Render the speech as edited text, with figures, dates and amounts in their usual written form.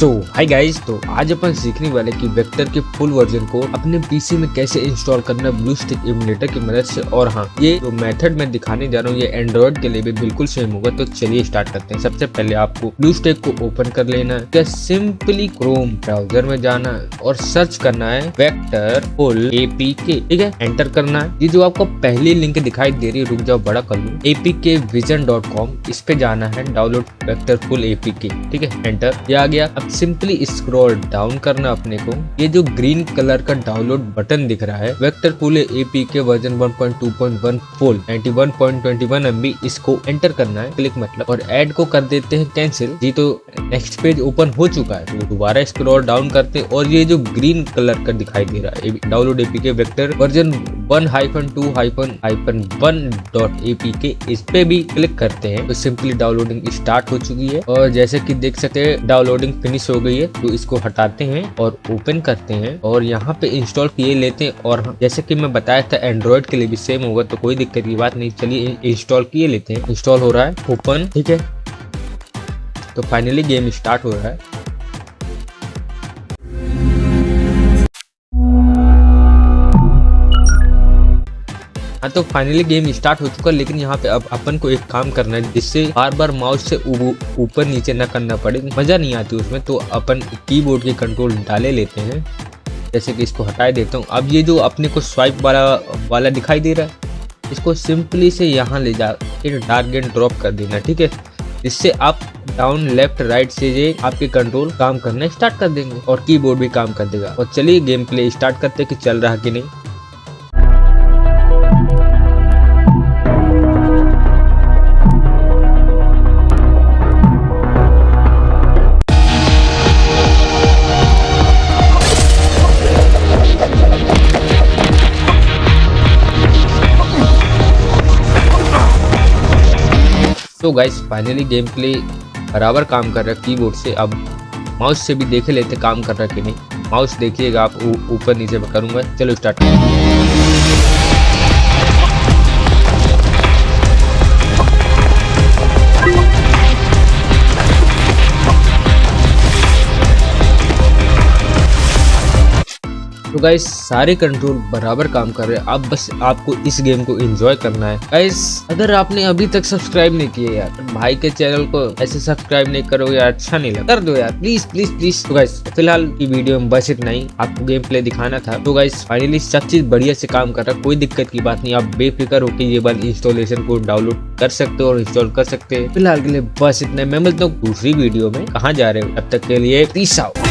Hi guys, तो आज अपन सीखने वाले कि वेक्टर के फुल वर्जन को अपने पीसी में कैसे इंस्टॉल करना है ब्लूस्टैक एमुलेटर की मदद से। और हाँ, ये जो मेथड मैं दिखाने जा रहा हूँ ये एंड्रॉइड के लिए भी बिल्कुल सेम होगा। तो चलिए स्टार्ट करते हैं। सबसे पहले आपको ब्लूस्टैक को ओपन कर लेना है। क्या सिंपली क्रोम ब्राउजर में जाना है और सर्च करना है वेक्टर फुल एपीके। ठीक है, एंटर करना है। ये जो आपको पहली लिंक दिखाई दे रही है, रुक जाओ बड़ा कर लूं, apkvision.com, इस पे जाना है, डाउनलोड वेक्टर फुल एपीके। ठीक है, एंटर, ये आ गया। अब सिंपली स्क्रॉल डाउन करना अपने को। ये जो ग्रीन कलर का डाउनलोड बटन दिख रहा है vector full APK version 1.2.1 full 91.21 MB, इसको एंटर करना है, क्लिक मतलब, और ऐड को कर देते हैं कैंसिल। जी तो नेक्स्ट पेज ओपन हो चुका है। तो दोबारा स्क्रॉल डाउन करते हैं और ये जो ग्रीन कलर का दिखाई दे रहा है download APK vector version 1-2-1.apk, इस पे भी क्लिक करते हैं तो सिंपली डाउनलोडिंग स्टार्ट हो चुकी है। और जैसे कि देख सकते हैं डाउनलोडिंग फिनिश हो गई है। तो इसको हटाते हैं और ओपन करते हैं और यहाँ पे इंस्टॉल किए लेते हैं। और जैसे कि मैं बताया था एंड्रॉइड के लिए भी सेम होगा, तो कोई दिक्कत की बात नहीं। चलिए इंस्टॉल किए लेते हैं। इंस्टॉल हो रहा है, ओपन। ठीक है, तो फाइनली गेम स्टार्ट हो रहा है। हाँ, तो फाइनली गेम स्टार्ट हो चुका है। लेकिन यहाँ पे अब अपन को एक काम करना है जिससे बार बार माउस से ऊपर नीचे ना करना पड़े, मजा नहीं आती उसमें। तो अपन कीबोर्ड की कंट्रोल डाले लेते हैं। जैसे कि इसको हटा देता हूँ। अब ये जो अपने को स्वाइप वाला दिखाई दे रहा है, इसको सिंपली से यहाँ ले जा के ड्रैग एंड ड्रॉप कर देना। ठीक है, इससे आप डाउन लेफ्ट राइट से ये आपके कंट्रोल काम करना स्टार्ट कर देंगे और कीबोर्ड भी काम कर देगा। और चलिए गेम प्ले स्टार्ट करते हैं कि चल रहा कि नहीं। तो गाइस फाइनली गेम प्ले बराबर काम कर रहा है कीबोर्ड से। अब माउस से भी देख लेते काम कर रहा है कि नहीं। माउस देखिएगा आप, ऊपर नीचे करूंगा। चलो स्टार्ट तो गाइस सारे कंट्रोल बराबर काम कर रहे हैं। अब बस आपको इस गेम को एंजॉय करना है। गाइस अगर आपने अभी तक सब्सक्राइब नहीं किया यार, भाई के चैनल को ऐसे सब्सक्राइब नहीं करोगे यार, अच्छा नहीं लगता, कर दो यार प्लीज प्लीज प्लीज। तो गाइस फिलहाल की वीडियो में बस इतना ही, आपको गेम प्ले दिखाना था। तो गाइस फाइनली सब चीज बढ़िया से काम कर रहा है, कोई दिक्कत की बात नहीं। आप बेफिक्र होकर ये बार इंस्टॉलेशन को डाउनलोड कर सकते हो और इंस्टॉल कर सकते हैं। फिलहाल के लिए बस इतना। मैं मिलता हूँ दूसरी वीडियो में। कहाँ जा रहे हो, तब तक के लिए पीस आउट।